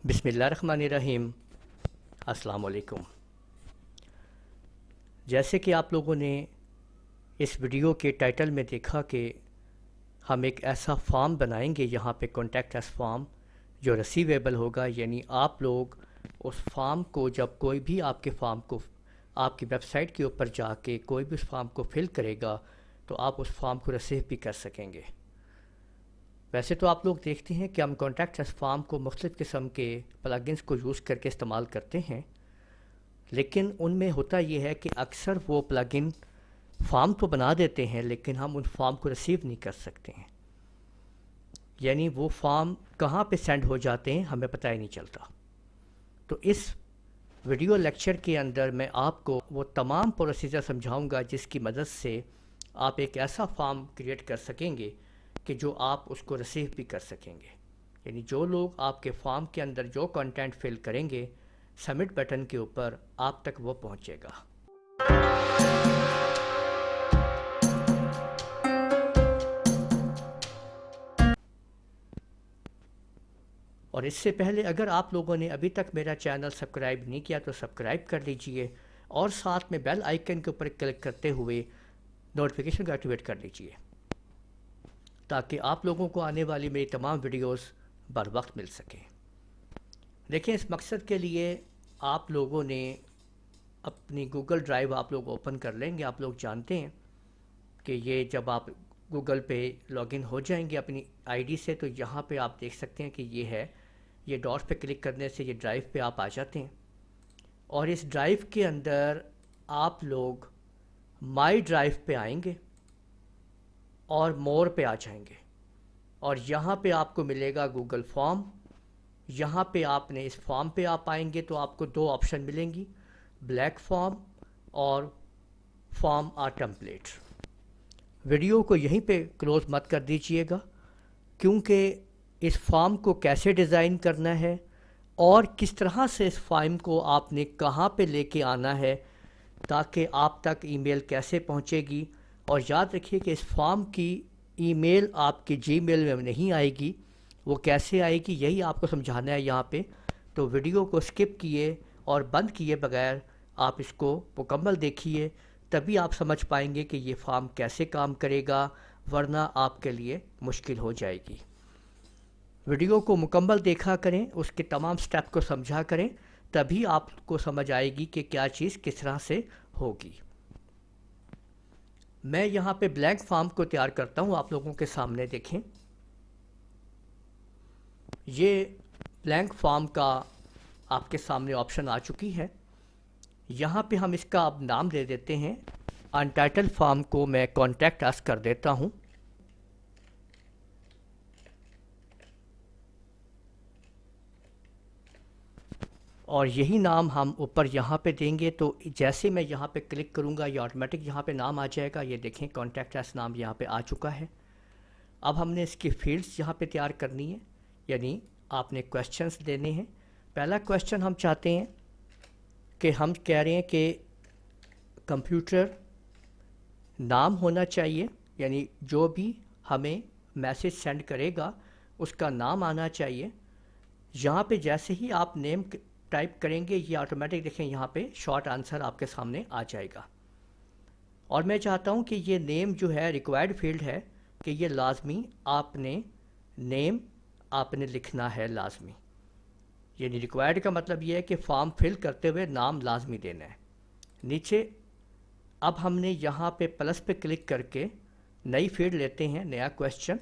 بسم اللہ الرحمن الرحیم۔ السلام علیکم۔ جیسے کہ آپ لوگوں نے اس ویڈیو کے ٹائٹل میں دیکھا کہ ہم ایک ایسا فارم بنائیں گے یہاں پہ کانٹیکٹ اس فارم جو ریسیویبل ہوگا، یعنی آپ لوگ اس فارم کو جب کوئی بھی آپ کے فارم کو آپ کی ویب سائٹ کے اوپر جا کے کوئی بھی اس فارم کو فل کرے گا تو آپ اس فارم کو ریسیو بھی کر سکیں گے۔ ویسے تو آپ لوگ دیکھتے ہیں کہ ہم کانٹیکٹ اس فارم کو مختلف قسم کے پلگنز کو یوز کر کے استعمال کرتے ہیں، لیکن ان میں ہوتا یہ ہے کہ اکثر وہ پلگن فارم تو بنا دیتے ہیں لیکن ہم ان فارم کو ریسیو نہیں کر سکتے ہیں، یعنی وہ فارم کہاں پہ سینڈ ہو جاتے ہیں ہمیں پتہ ہی نہیں چلتا۔ تو اس ویڈیو لیکچر کے اندر میں آپ کو وہ تمام پروسیجر سمجھاؤں گا جس کی مدد سے آپ ایک ایسا فارم کریٹ کر سکیں گے کہ جو آپ اس کو ریسیو بھی کر سکیں گے، یعنی جو لوگ آپ کے فارم کے اندر جو کنٹینٹ فل کریں گے سبمٹ بٹن کے اوپر آپ تک وہ پہنچے گا۔ اور اس سے پہلے اگر آپ لوگوں نے ابھی تک میرا چینل سبسکرائب نہیں کیا تو سبسکرائب کر لیجئے اور ساتھ میں بیل آئیکن کے اوپر کلک کرتے ہوئے نوٹیفیکیشن کو ایکٹیویٹ کر لیجئے تاکہ آپ لوگوں کو آنے والی میری تمام ویڈیوز بر وقت مل سکیں۔ دیکھیں، اس مقصد کے لیے آپ لوگوں نے اپنی گوگل ڈرائیو آپ لوگ اوپن کر لیں گے۔ آپ لوگ جانتے ہیں کہ یہ جب آپ گوگل پہ لاگ ان ہو جائیں گے اپنی آئی ڈی سے تو یہاں پہ آپ دیکھ سکتے ہیں کہ یہ ہے، یہ ڈاٹ پہ کلک کرنے سے یہ ڈرائیو پہ آپ آ جاتے ہیں، اور اس ڈرائیو کے اندر آپ لوگ مائی ڈرائیو پہ آئیں گے اور مور پہ آ جائیں گے، اور یہاں پہ آپ کو ملے گا گوگل فارم۔ یہاں پہ آپ نے اس فارم پہ آپ آئیں گے تو آپ کو دو آپشن ملیں گی، بلیک فارم اور فارم آ ٹیمپلیٹ۔ ویڈیو کو یہیں پہ کلوز مت کر دیجئے گا، کیونکہ اس فارم کو کیسے ڈیزائن کرنا ہے اور کس طرح سے اس فارم کو آپ نے کہاں پہ لے کے آنا ہے تاکہ آپ تک ای میل کیسے پہنچے گی، اور یاد رکھیے کہ اس فارم کی ای میل آپ کی جی میل میں نہیں آئے گی، وہ کیسے آئے گی یہی آپ کو سمجھانا ہے یہاں پہ۔ تو ویڈیو کو سکپ کیے اور بند کیے بغیر آپ اس کو مکمل دیکھیے، تبھی آپ سمجھ پائیں گے کہ یہ فارم کیسے کام کرے گا، ورنہ آپ کے لیے مشکل ہو جائے گی۔ ویڈیو کو مکمل دیکھا کریں، اس کے تمام سٹیپ کو سمجھا کریں، تبھی آپ کو سمجھ آئے گی کہ کیا چیز کس طرح سے ہوگی۔ میں یہاں پہ بلینک فارم کو تیار کرتا ہوں، آپ لوگوں کے سامنے دیکھیں، یہ بلینک فارم کا آپ کے سامنے آپشن آ چکی ہے۔ یہاں پہ ہم اس کا اب نام دے دیتے ہیں، انٹائٹل فارم کو میں کانٹیکٹ اس کر دیتا ہوں، اور یہی نام ہم اوپر یہاں پہ دیں گے۔ تو جیسے میں یہاں پہ کلک کروں گا یہ آٹومیٹک یہاں پہ نام آ جائے گا، یہ دیکھیں کانٹیکٹ اس نام یہاں پہ آ چکا ہے۔ اب ہم نے اس کی فیلڈز یہاں پہ تیار کرنی ہے، یعنی آپ نے کویسچنز دینے ہیں۔ پہلا کویسچن ہم چاہتے ہیں کہ ہم کہہ رہے ہیں کہ کمپیوٹر نام ہونا چاہیے، یعنی جو بھی ہمیں میسج سینڈ کرے گا اس کا نام آنا چاہیے۔ یہاں پہ جیسے ہی آپ نیم ٹائپ کریں گے یہ آٹومیٹک دیکھیں یہاں پہ شارٹ آنسر آپ کے سامنے آ جائے گا، اور میں چاہتا ہوں کہ یہ نیم جو ہے ریکوائرڈ فیلڈ ہے کہ یہ لازمی آپ نے نیم آپ نے لکھنا ہے لازمی، یعنی ریکوائرڈ کا مطلب یہ ہے کہ فارم فل کرتے ہوئے نام لازمی دینا ہے۔ نیچے اب ہم نے یہاں پہ پلس پہ کلک کر کے نئی فیلڈ لیتے ہیں، نیا کویسچن،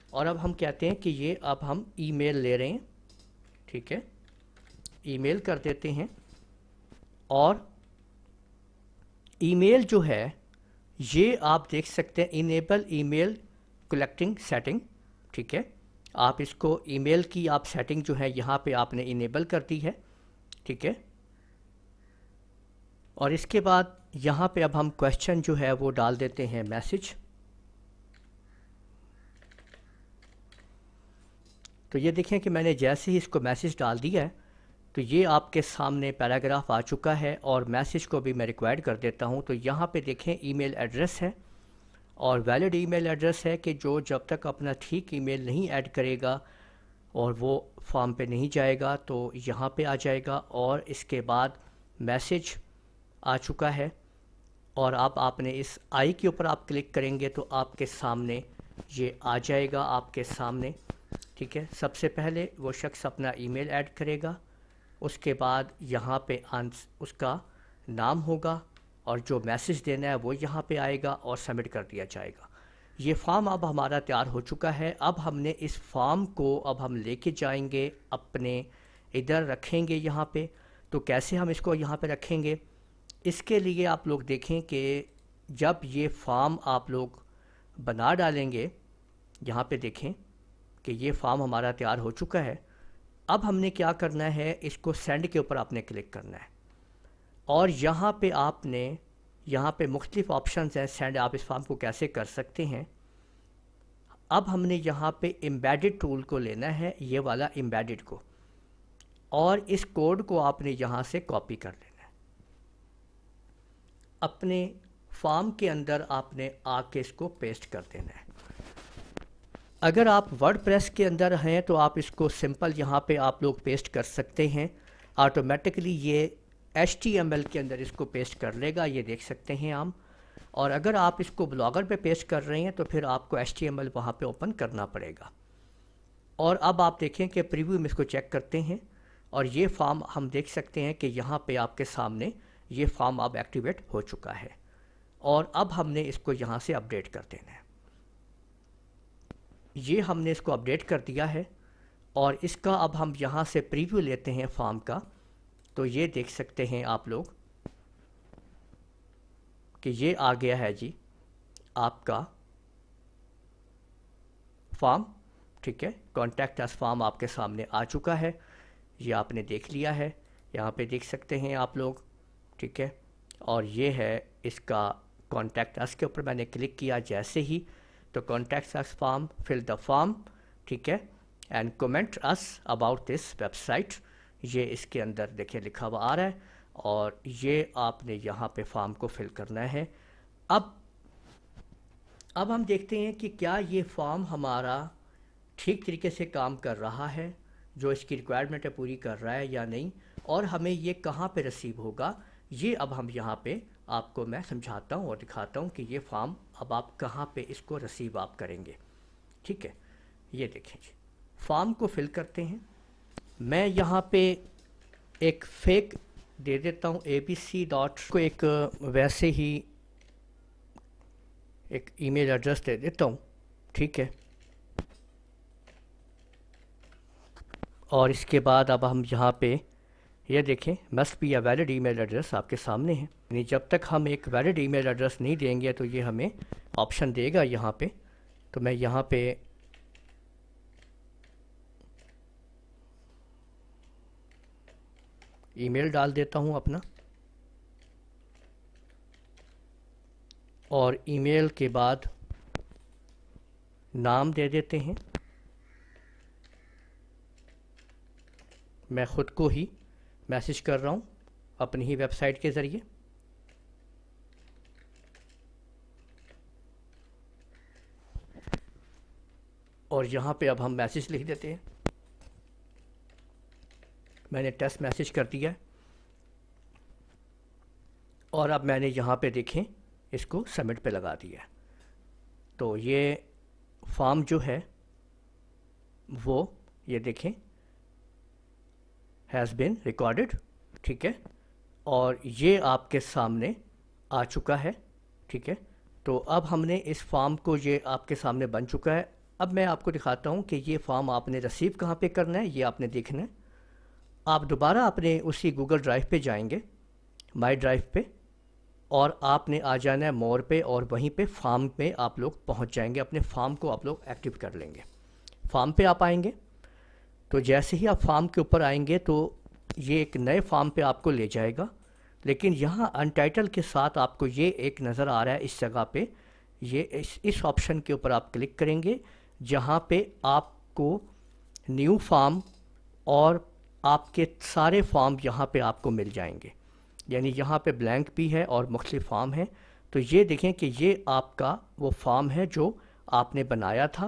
اور اب ہم کہتے ہیں کہ یہ اب ہم ای میل لے رہے ہیں، ٹھیک ہے، ای میل کر دیتے ہیں، اور ای میل جو ہے یہ آپ دیکھ سکتے ہیں انیبل ای میل کلیکٹنگ سیٹنگ، ٹھیک ہے، آپ اس کو ای میل کی آپ سیٹنگ جو ہے یہاں پہ آپ نے انیبل کر دی ہے، ٹھیک ہے، اور اس کے بعد یہاں پہ اب ہم کویسچن جو ہے وہ ڈال دیتے ہیں میسج۔ تو یہ دیکھیں کہ میں نے جیسے ہی اس کو میسج ڈال دیا ہے تو یہ آپ کے سامنے پیراگراف آ چکا ہے، اور میسج کو بھی میں ریکوائرڈ کر دیتا ہوں۔ تو یہاں پہ دیکھیں ای میل ایڈریس ہے، اور ویلڈ ای میل ایڈریس ہے کہ جو جب تک اپنا ٹھیک ای میل نہیں ایڈ کرے گا اور وہ فارم پہ نہیں جائے گا تو یہاں پہ آ جائے گا، اور اس کے بعد میسج آ چکا ہے، اور اب آپ نے اس آئی کے اوپر آپ کلک کریں گے تو آپ کے سامنے یہ آ جائے گا آپ کے سامنے، ٹھیک ہے۔ سب سے پہلے وہ شخص اپنا ای میل ایڈ کرے گا، اس کے بعد یہاں پہ اس کا نام ہوگا، اور جو میسج دینا ہے وہ یہاں پہ آئے گا اور سبمٹ کر دیا جائے گا۔ یہ فارم اب ہمارا تیار ہو چکا ہے۔ اب ہم نے اس فارم کو اب ہم لے کے جائیں گے اپنے ادھر رکھیں گے یہاں پہ۔ تو کیسے ہم اس کو یہاں پہ رکھیں گے؟ اس کے لیے آپ لوگ دیکھیں کہ جب یہ فارم آپ لوگ بنا ڈالیں گے، یہاں پہ دیکھیں کہ یہ فارم ہمارا تیار ہو چکا ہے۔ اب ہم نے کیا کرنا ہے، اس کو سینڈ کے اوپر آپ نے کلک کرنا ہے، اور یہاں پہ آپ نے یہاں پہ مختلف آپشنز ہیں سینڈ آپ اس فارم کو کیسے کر سکتے ہیں۔ اب ہم نے یہاں پہ امبیڈڈ ٹول کو لینا ہے، یہ والا امبیڈڈ کو، اور اس کوڈ کو آپ نے یہاں سے کاپی کر لینا ہے۔ اپنے فارم کے اندر آپ نے آ کے اس کو پیسٹ کر دینا ہے۔ اگر آپ ورڈ پریس کے اندر ہیں تو آپ اس کو سمپل یہاں پہ آپ لوگ پیسٹ کر سکتے ہیں، آٹومیٹکلی یہ HTML کے اندر اس کو پیسٹ کر لے گا، یہ دیکھ سکتے ہیں ہم۔ اور اگر آپ اس کو بلاگر پہ پیسٹ کر رہے ہیں تو پھر آپ کو HTML وہاں پہ اوپن کرنا پڑے گا۔ اور اب آپ دیکھیں کہ پریویو میں اس کو چیک کرتے ہیں، اور یہ فارم ہم دیکھ سکتے ہیں کہ یہاں پہ آپ کے سامنے یہ فارم اب ایکٹیویٹ ہو چکا ہے، اور اب ہم نے اس کو یہاں سے اپڈیٹ کر دینا ہے۔ یہ ہم نے اس کو اپڈیٹ کر دیا ہے، اور اس کا اب ہم یہاں سے پریویو لیتے ہیں فارم کا، تو یہ دیکھ سکتے ہیں آپ لوگ کہ یہ آ گیا ہے جی آپ کا فارم، ٹھیک ہے۔ کانٹیکٹ اس فارم آپ کے سامنے آ چکا ہے، یہ آپ نے دیکھ لیا ہے، یہاں پہ دیکھ سکتے ہیں آپ لوگ، ٹھیک ہے۔ اور یہ ہے اس کا کانٹیکٹ اس کے اوپر میں نے کلک کیا جیسے ہی، تو contact us form, fill the form, ٹھیک ہے، and comment us about this website, یہ اس کے اندر دیکھیں لکھا ہوا آ رہا ہے، اور یہ آپ نے یہاں پہ فارم کو فل کرنا ہے۔ اب ہم دیکھتے ہیں کہ کیا یہ فارم ہمارا ٹھیک طریقے سے کام کر رہا ہے، جو اس کی ریکوائرمنٹ ہے پوری کر رہا ہے یا نہیں، اور ہمیں یہ کہاں پہ ریسیو ہوگا۔ یہ اب ہم یہاں پہ آپ کو میں سمجھاتا ہوں اور دکھاتا ہوں کہ یہ فارم اب آپ کہاں پہ اس کو ریسیو آپ کریں گے، ٹھیک ہے۔ یہ دیکھیں جی، فارم کو فل کرتے ہیں۔ میں یہاں پہ ایک فیک دے دیتا ہوں ABC ڈاٹ کو، ایک ویسے ہی ایک ای میل ایڈریس دے دیتا ہوں، ٹھیک ہے۔ اور اس کے بعد اب ہم یہاں پہ یہ دیکھیں must be a valid email address آپ کے سامنے ہے، یعنی جب تک ہم ایک ویلڈ ای میل ایڈریس نہیں دیں گے تو یہ ہمیں آپشن دے گا یہاں پہ۔ تو میں یہاں پہ ای میل ڈال دیتا ہوں اپنا، اور ای میل کے بعد نام دے دیتے ہیں، میں خود کو ہی میسج کر رہا ہوں اپنی ہی ویب سائٹ کے ذریعے۔ اور یہاں پہ اب ہم میسج لکھ دیتے ہیں، میں نے ٹیسٹ میسج کر دیا ہے، اور اب میں نے یہاں پہ دیکھیں اس کو سبمٹ پہ لگا دیا ہے۔ تو یہ فارم جو ہے وہ یہ دیکھیں ہیز بین ریکارڈڈ، ٹھیک ہے، اور یہ آپ کے سامنے آ چکا ہے، ٹھیک ہے۔ تو اب ہم نے اس فارم کو، یہ آپ کے سامنے بن چکا ہے۔ اب میں آپ کو دکھاتا ہوں کہ یہ فارم آپ نے ریسیو کہاں پہ کرنا ہے، یہ آپ نے دیکھنا ہے۔ آپ دوبارہ اپنے اسی گوگل ڈرائیو پہ جائیں گے، مائی ڈرائیو پہ، اور آپ نے آ جانا ہے مور پہ، اور وہیں پہ فارم پہ آپ لوگ پہنچ جائیں گے، اپنے فارم کو آپ لوگ ایکٹیو کر لیں گے۔ فارم پہ آپ آئیں گے تو جیسے ہی آپ فارم کے اوپر آئیں گے تو یہ ایک نئے فارم پہ آپ کو لے جائے گا، لیکن یہاں انٹائٹل کے ساتھ آپ کو یہ ایک نظر آ رہا ہے اس جگہ پہ، یہ اس آپشن کے اوپر آپ کلک کریں گے، جہاں پہ آپ کو نیو فارم اور آپ کے سارے فارم یہاں پہ آپ کو مل جائیں گے، یعنی یہاں پہ بلینک بھی ہے اور مختلف فارم ہیں۔ تو یہ دیکھیں کہ یہ آپ کا وہ فارم ہے جو آپ نے بنایا تھا،